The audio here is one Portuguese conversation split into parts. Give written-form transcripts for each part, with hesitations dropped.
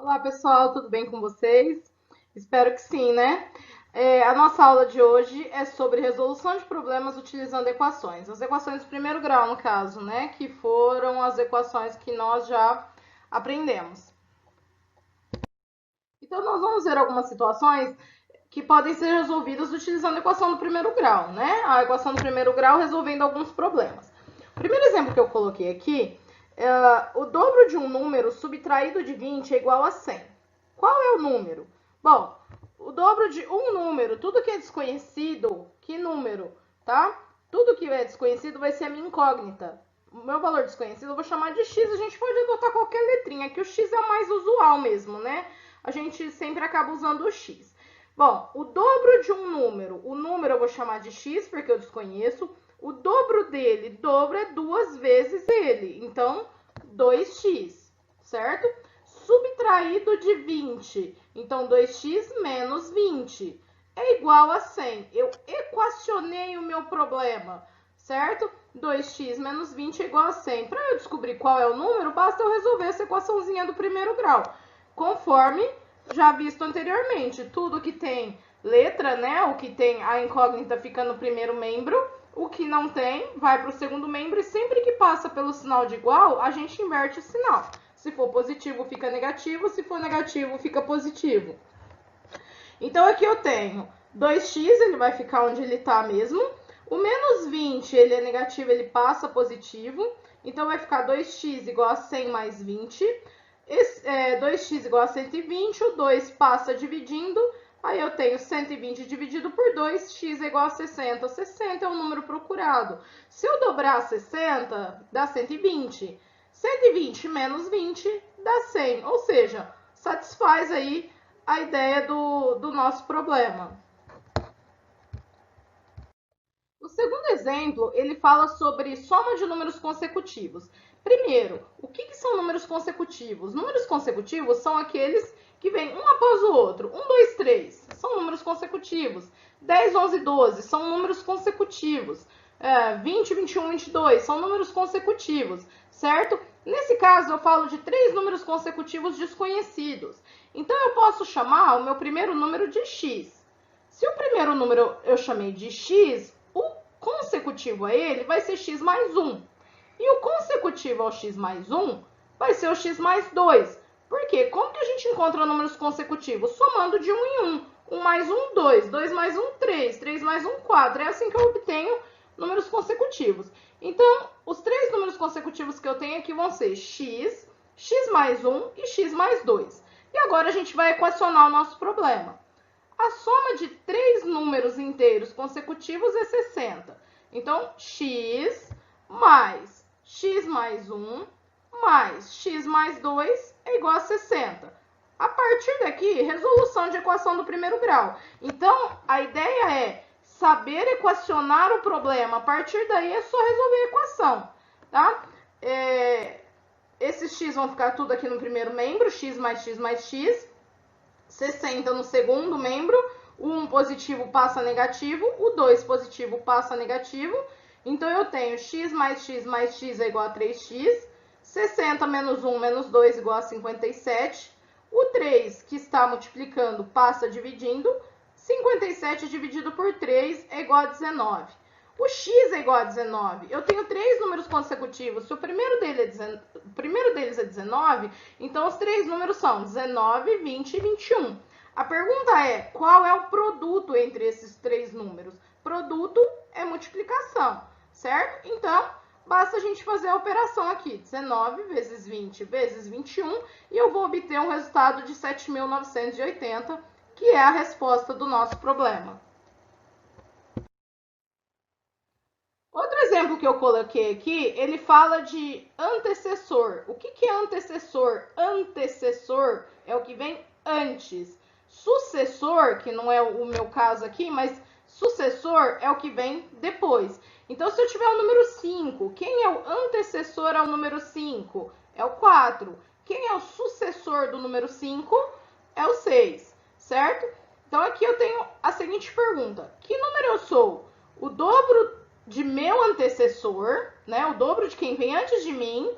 Olá, pessoal, tudo bem com vocês? Espero que sim, né? A nossa aula de hoje é sobre resolução de problemas utilizando equações. As equações do primeiro grau, no caso, né? Que foram as equações que nós já aprendemos. Então, nós vamos ver algumas situações que podem ser resolvidas utilizando a equação do primeiro grau, né? A equação do primeiro grau resolvendo alguns problemas. O primeiro exemplo que eu coloquei aqui o dobro de um número subtraído de 20 é igual a 100. Qual é o número? Bom, o dobro de um número, tudo que é desconhecido, que número, tá? Tudo que é desconhecido vai ser a minha incógnita. O meu valor desconhecido eu vou chamar de x, a gente pode adotar qualquer letrinha, que o x é o mais usual mesmo, né? A gente sempre acaba usando o x. Bom, o dobro de um número, o número eu vou chamar de x, porque eu desconheço. O dobro dele, dobro é 2 vezes ele, então 2x, certo? Subtraído de 20, então 2x menos 20 é igual a 100. Eu equacionei o meu problema, certo? 2x menos 20 é igual a 100. Para eu descobrir qual é o número, basta eu resolver essa equaçãozinha do primeiro grau, conforme já visto anteriormente. Tudo que tem letra, né? O que tem a incógnita fica no primeiro membro, o que não tem vai para o segundo membro, e sempre que passa pelo sinal de igual, a gente inverte o sinal. Se for positivo, fica negativo, se for negativo, fica positivo. Então, aqui eu tenho 2x, ele vai ficar onde ele está mesmo. O menos 20, ele é negativo, ele passa positivo. Então, vai ficar 2x igual a 100 mais 20. 2x igual a 120, o 2 passa dividindo. Aí eu tenho 120 dividido por 2, x é igual a 60. 60 é o número procurado. Se eu dobrar 60, dá 120. 120 menos 20 dá 100. Ou seja, satisfaz aí a ideia do nosso problema. O segundo exemplo, ele fala sobre soma de números consecutivos. Primeiro, o que são números consecutivos? Números consecutivos são aqueles que vêm um após o outro. 1, 2, 3 são números consecutivos. 10, 11, 12 são números consecutivos. 20, 21, 22 são números consecutivos, certo? Nesse caso, eu falo de 3 números consecutivos desconhecidos. Então, eu posso chamar o meu primeiro número de x. Se o primeiro número eu chamei de x, o consecutivo a ele vai ser x mais 1. E o consecutivo ao x mais 1 vai ser o x mais 2. Por quê? Como que a gente encontra números consecutivos? Somando de 1 em 1. 1 mais 1, 2. 2 mais 1, 3. 3 mais 1, 4. É assim que eu obtenho números consecutivos. Então, os 3 números consecutivos que eu tenho aqui vão ser x, x mais 1 e x mais 2. E agora a gente vai equacionar o nosso problema. A soma de 3 números inteiros consecutivos é 60. Então, x mais 1 mais x mais 2 é igual a 60. A partir daqui, resolução de equação do primeiro grau. Então, a ideia é saber equacionar o problema. A partir daí, é só resolver a equação, tá? Esses x vão ficar tudo aqui no primeiro membro, x mais x mais x. 60 no segundo membro, o 1 positivo passa negativo, o 2 positivo passa negativo. Então, eu tenho x mais x é igual a 3x, 60 menos 1 menos 2 igual a 57. O 3, que está multiplicando, passa dividindo. 57 dividido por 3 é igual a 19. O x é igual a 19. Eu tenho 3 números consecutivos. Se o primeiro deles é 19, então os 3 números são 19, 20 e 21. A pergunta é, qual é o produto entre esses 3 números? Produto é multiplicação, certo? Então, basta a gente fazer a operação aqui. 19 vezes 20 vezes 21, e eu vou obter um resultado de 7.980, que é a resposta do nosso problema. Outro exemplo que eu coloquei aqui, ele fala de antecessor. O que é antecessor? Antecessor é o que vem antes. Sucessor, que não é o meu caso aqui, mas sucessor é o que vem depois. Então, se eu tiver o número 5, quem é o antecessor ao número 5? É o 4. Quem é o sucessor do número 5? É o 6, certo? Então, aqui eu tenho a seguinte pergunta. Que número eu sou? O dobro de meu antecessor, né? O dobro de quem vem antes de mim,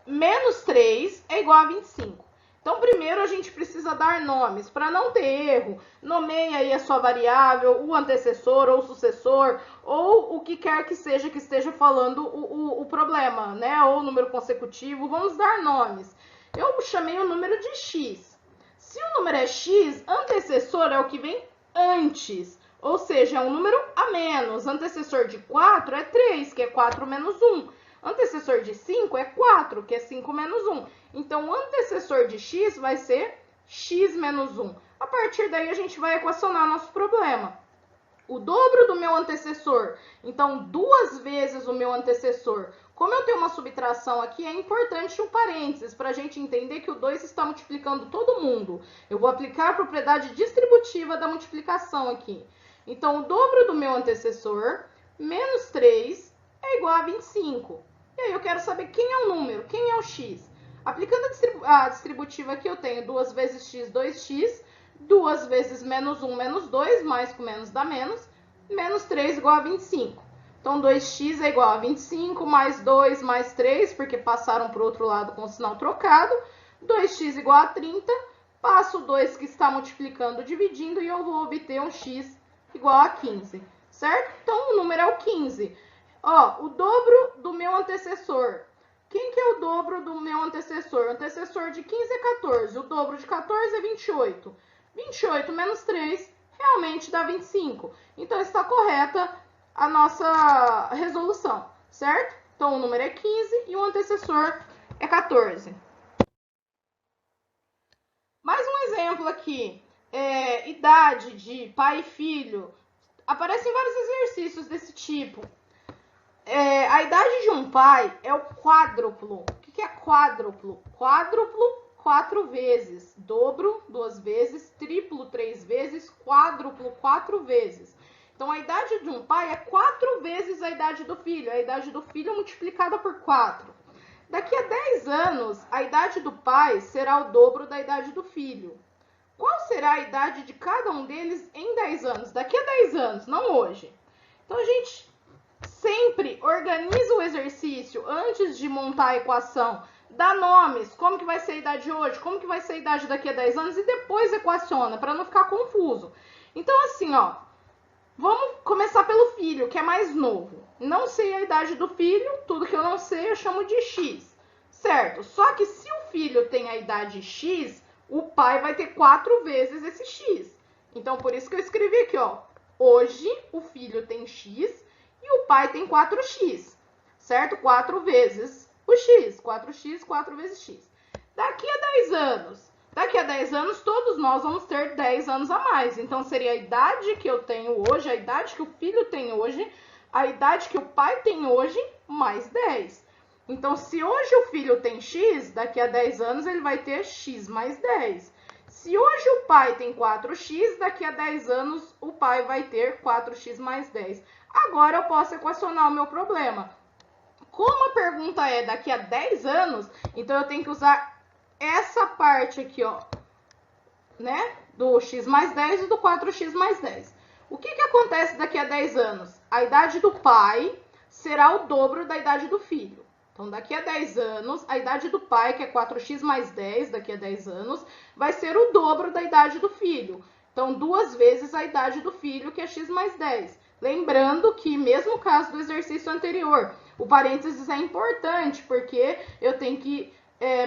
menos 3 é igual a 25. Então, primeiro a gente precisa dar nomes. Para não ter erro, nomeie aí a sua variável, o antecessor ou o sucessor, ou o que quer que seja que esteja falando o problema, né? Ou o número consecutivo. Vamos dar nomes. Eu chamei o número de x. Se o número é x, antecessor é o que vem antes. Ou seja, é um número a menos. Antecessor de 4 é 3, que é 4 menos 1. Antecessor de 5 é 4, que é 5 menos 1. Então, o antecessor de x vai ser x menos 1. A partir daí, a gente vai equacionar nosso problema. O dobro do meu antecessor, então, 2 vezes o meu antecessor. Como eu tenho uma subtração aqui, é importante um parênteses para a gente entender que o 2 está multiplicando todo mundo. Eu vou aplicar a propriedade distributiva da multiplicação aqui. Então, o dobro do meu antecessor, menos 3, é igual a 25. E aí eu quero saber quem é o número, quem é o x. Aplicando a distributiva aqui, eu tenho 2 vezes x, 2x, 2 vezes menos 1, menos 2, mais com menos dá menos, menos 3 igual a 25. Então, 2x é igual a 25, mais 2, mais 3, porque passaram para o outro lado com o sinal trocado. 2x igual a 30, passo o 2 que está multiplicando, dividindo, e eu vou obter um x igual a 15, certo? Então, o número é o 15. Ó, o dobro do meu antecessor. Quem que é o dobro do meu antecessor? O antecessor de 15 é 14. O dobro de 14 é 28. 28 menos 3 realmente dá 25. Então, está correta a nossa resolução, certo? Então, o número é 15 e o antecessor é 14. Mais um exemplo aqui. Idade de pai e filho. Aparecem vários exercícios desse tipo. A idade de um pai é o quádruplo. O que é quádruplo? Quádruplo, 4 vezes. Dobro, 2 vezes. Triplo, 3 vezes. Quádruplo, 4 vezes. Então, a idade de um pai é 4 vezes a idade do filho. A idade do filho multiplicada por 4. Daqui a 10 anos, a idade do pai será o dobro da idade do filho. Qual será a idade de cada um deles em 10 anos? Daqui a 10 anos, não hoje. Então, a gente sempre organiza o exercício antes de montar a equação. Dá nomes, como que vai ser a idade hoje, como que vai ser a idade daqui a 10 anos e depois equaciona, para não ficar confuso. Então, assim, ó, vamos começar pelo filho, que é mais novo. Não sei a idade do filho, tudo que eu não sei eu chamo de x, certo? Só que se o filho tem a idade x, o pai vai ter 4 vezes esse x. Então, por isso que eu escrevi aqui, ó, hoje o filho tem x e o pai tem 4x, certo? 4 vezes o x, 4x, 4 vezes x. Daqui a 10 anos, todos nós vamos ter 10 anos a mais. Então, seria a idade que eu tenho hoje, a idade que o filho tem hoje, a idade que o pai tem hoje, mais 10. Então, se hoje o filho tem x, daqui a 10 anos ele vai ter x mais 10. Se hoje o pai tem 4x, daqui a 10 anos o pai vai ter 4x mais 10. Agora eu posso equacionar o meu problema. Como a pergunta é daqui a 10 anos, então eu tenho que usar essa parte aqui, ó, né? Do x mais 10 e do 4x mais 10. O que acontece daqui a 10 anos? A idade do pai será o dobro da idade do filho. Então, daqui a 10 anos, a idade do pai, que é 4x mais 10, daqui a 10 anos, vai ser o dobro da idade do filho. Então, 2 vezes a idade do filho, que é x mais 10. Lembrando que, mesmo caso do exercício anterior, o parênteses é importante, porque eu tenho que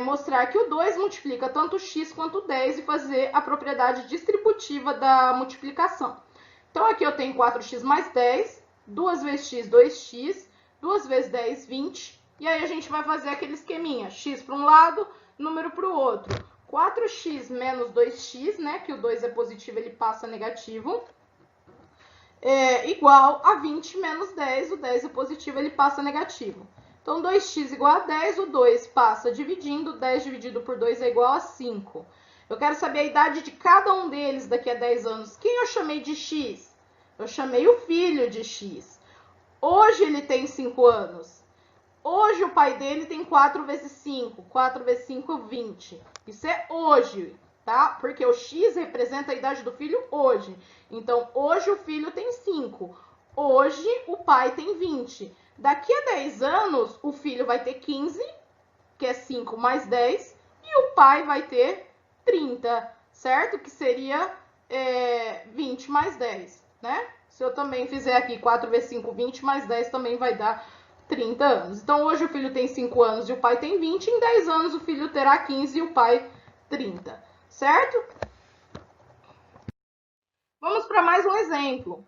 mostrar que o 2 multiplica tanto x quanto 10 e fazer a propriedade distributiva da multiplicação. Então, aqui eu tenho 4x mais 10, 2 vezes x, 2x, 2 vezes 10, 20. E aí a gente vai fazer aquele esqueminha, x para um lado, número para o outro. 4x menos 2x, né, que o 2 é positivo, ele passa negativo, igual a 20 menos 10, o 10 é positivo, ele passa negativo. Então, 2x igual a 10, o 2 passa dividindo, 10 dividido por 2 é igual a 5. Eu quero saber a idade de cada um deles daqui a 10 anos. Quem eu chamei de x? Eu chamei o filho de x. Hoje ele tem 5 anos. Hoje o pai dele tem 4 vezes 5. 4 vezes 5, 20. Isso é hoje, tá? Porque o x representa a idade do filho hoje. Então, hoje o filho tem 5. Hoje o pai tem 20. Daqui a 10 anos, o filho vai ter 15 que é 5 mais 10, e o pai vai ter 30, certo? Que seria 20 mais 10, né? Se eu também fizer aqui 4 vezes 5, 20 mais 10 também vai dar 30 anos. Então, hoje o filho tem 5 anos e o pai tem 20, em 10 anos o filho terá 15 e o pai 30, certo? Vamos para mais um exemplo.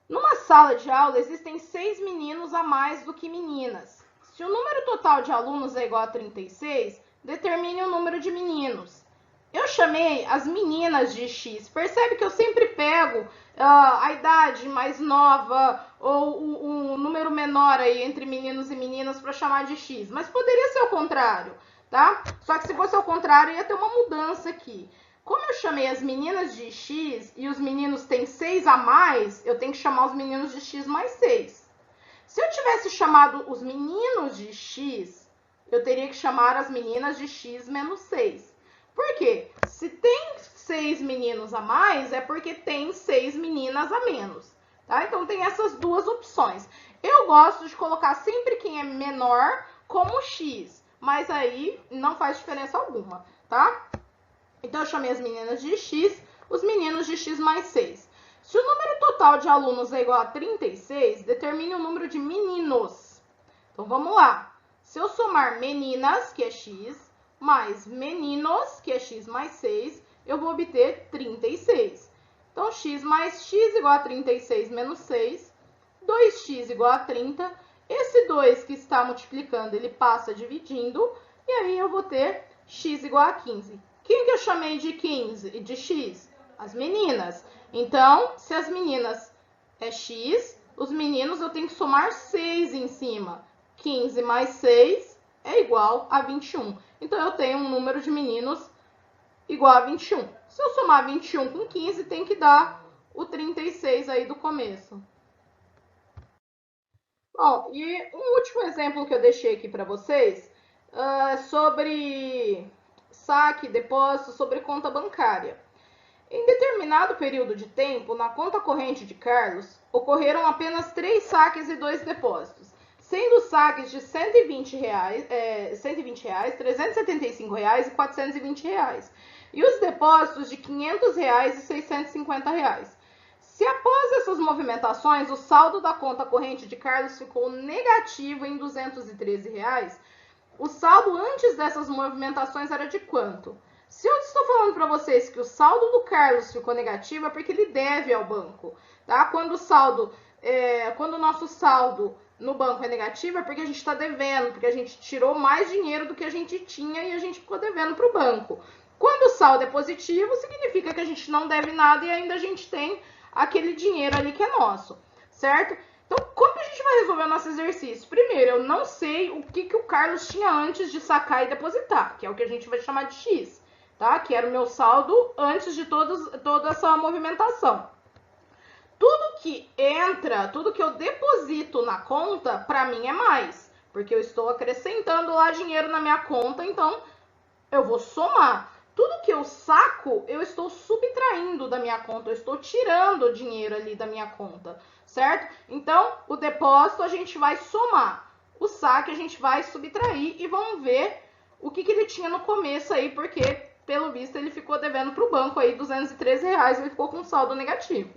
Numa sala de aula existem 6 meninos a mais do que meninas. Se o número total de alunos é igual a 36, determine o número de meninos. Eu chamei as meninas de X. Percebe que eu sempre pego a idade mais nova ou um número menor aí entre meninos e meninas para chamar de X. Mas poderia ser o contrário, tá? Só que se fosse o contrário, ia ter uma mudança aqui. Como eu chamei as meninas de X e os meninos têm 6 a mais, eu tenho que chamar os meninos de X mais 6. Se eu tivesse chamado os meninos de X, eu teria que chamar as meninas de X menos 6. Por quê? Se tem 6 meninos a mais, é porque tem 6 meninas a menos, tá? Então, tem essas duas opções. Eu gosto de colocar sempre quem é menor como X, mas aí não faz diferença alguma, tá? Então, eu chamei as meninas de X, os meninos de X mais 6. Se o número total de alunos é igual a 36, determine o número de meninos. Então, vamos lá. Se eu somar meninas, que é X, mais meninos, que é X mais 6, eu vou obter 36. Então, X mais X igual a 36 menos 6, 2x igual a 30. Esse 2 que está multiplicando, ele passa dividindo, e aí eu vou ter x igual a 15. Quem que eu chamei de 15 e de x? As meninas. Então, se as meninas é x, os meninos eu tenho que somar 6 em cima. 15 mais 6 é igual a 21. Então, eu tenho um número de meninos igual a 21. Se eu somar 21 com 15, tem que dar o 36 aí do começo. Bom, e um último exemplo que eu deixei aqui para vocês sobre saque, depósito, sobre conta bancária. Em determinado período de tempo, na conta corrente de Carlos, ocorreram apenas 3 saques e 2 depósitos, sendo saques de R$ 120, R$ 375 e R$ 420, e os depósitos de R$ 500 e R$ 650. Se após essas movimentações, o saldo da conta corrente de Carlos ficou negativo em R$ 213, o saldo antes dessas movimentações era de quanto? Se eu estou falando para vocês que o saldo do Carlos ficou negativo, é porque ele deve ao banco, tá? Quando o nosso saldo no banco é negativo, é porque a gente está devendo, porque a gente tirou mais dinheiro do que a gente tinha e a gente ficou devendo para o banco. Quando o saldo é positivo, significa que a gente não deve nada e ainda a gente tem aquele dinheiro ali que é nosso, certo? Então, como que a gente vai resolver o nosso exercício? Primeiro, eu não sei o que o Carlos tinha antes de sacar e depositar, que é o que a gente vai chamar de X, tá? Que era o meu saldo antes de toda essa movimentação. Tudo que entra, tudo que eu deposito na conta, para mim é mais, porque eu estou acrescentando lá dinheiro na minha conta, então eu vou somar. Tudo que eu saco, eu estou subtraindo da minha conta, eu estou tirando o dinheiro ali da minha conta, certo? Então, o depósito a gente vai somar, o saque a gente vai subtrair e vamos ver o que ele tinha no começo aí, porque, pelo visto, ele ficou devendo para o banco aí R$ 213, ele ficou com saldo negativo.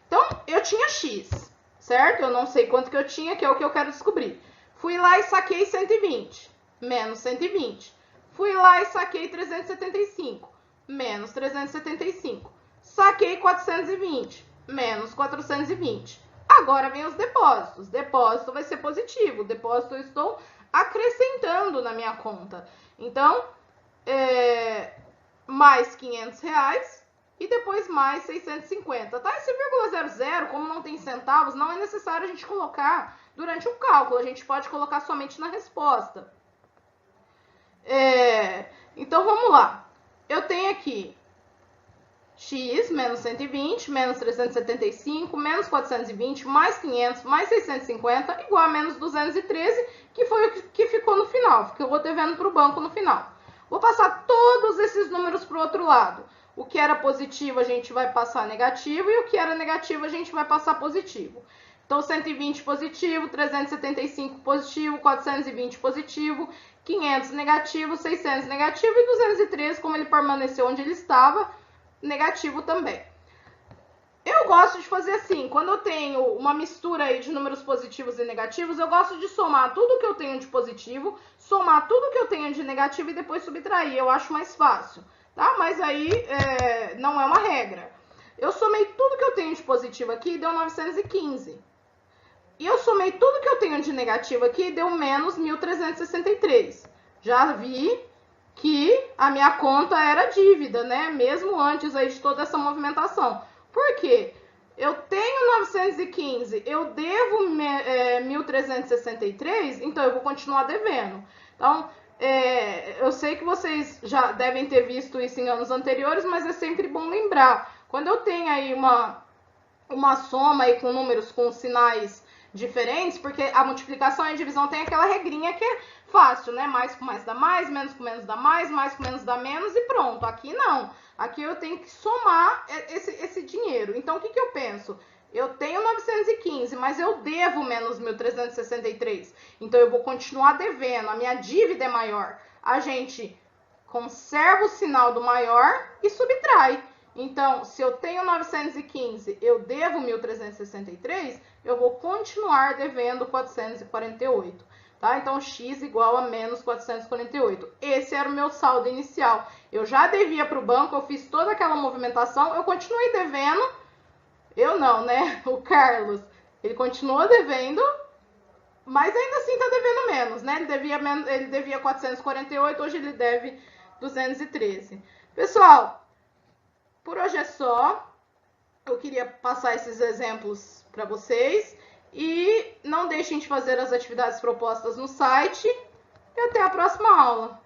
Então, eu tinha X, certo? Eu não sei quanto que eu tinha, que é o que eu quero descobrir. Fui lá e saquei 120, menos 120. Fui lá e saquei 375, menos 375. Saquei 420, menos 420. Agora vem os depósitos. Depósito vai ser positivo. Depósito eu estou acrescentando na minha conta. Então, mais R$500 e depois mais 650. Tá? Esse vírgula 00, como não tem centavos, não é necessário a gente colocar durante o cálculo. A gente pode colocar somente na resposta. Então, vamos lá. Eu tenho aqui X menos 120, menos 375, menos 420, mais 500, mais 650, igual a menos 213, que foi o que ficou no final, que eu vou devendo para o banco no final. Vou passar todos esses números para o outro lado. O que era positivo a gente vai passar negativo e o que era negativo a gente vai passar positivo. Então, 120 positivo, 375 positivo, 420 positivo, 500 negativo, 600 negativo e 213, como ele permaneceu onde ele estava, negativo também. Eu gosto de fazer assim, quando eu tenho uma mistura aí de números positivos e negativos, eu gosto de somar tudo que eu tenho de positivo, somar tudo que eu tenho de negativo e depois subtrair, eu acho mais fácil, tá? Mas aí não é uma regra. Eu somei tudo que eu tenho de positivo aqui e deu 915. E eu somei tudo que eu tenho de negativo aqui e deu menos 1.363. Já vi que a minha conta era dívida, né? Mesmo antes aí de toda essa movimentação. Por quê? Eu tenho 915, eu devo 1.363, então eu vou continuar devendo. Então, eu sei que vocês já devem ter visto isso em anos anteriores, mas é sempre bom lembrar. Quando eu tenho aí uma soma aí com números com sinais diferentes, porque a multiplicação e a divisão tem aquela regrinha que é fácil, né? Mais com mais dá mais, menos com menos dá mais com menos dá menos e pronto. Aqui não. Aqui eu tenho que somar esse dinheiro. Então, o que eu penso? Eu tenho 915, mas eu devo menos 1.363. Então, eu vou continuar devendo. A minha dívida é maior. A gente conserva o sinal do maior e subtrai. Então, se eu tenho 915, eu devo 1.363, eu vou continuar devendo 448, tá? Então, x igual a menos 448. Esse era o meu saldo inicial. Eu já devia para o banco, eu fiz toda aquela movimentação, eu continuei devendo. Eu não, né? O Carlos, ele continuou devendo, mas ainda assim tá devendo menos, né? Ele devia 448, hoje ele deve 213. Pessoal, por hoje é só. Eu queria passar esses exemplos para vocês. E não deixem de fazer as atividades propostas no site. E até a próxima aula.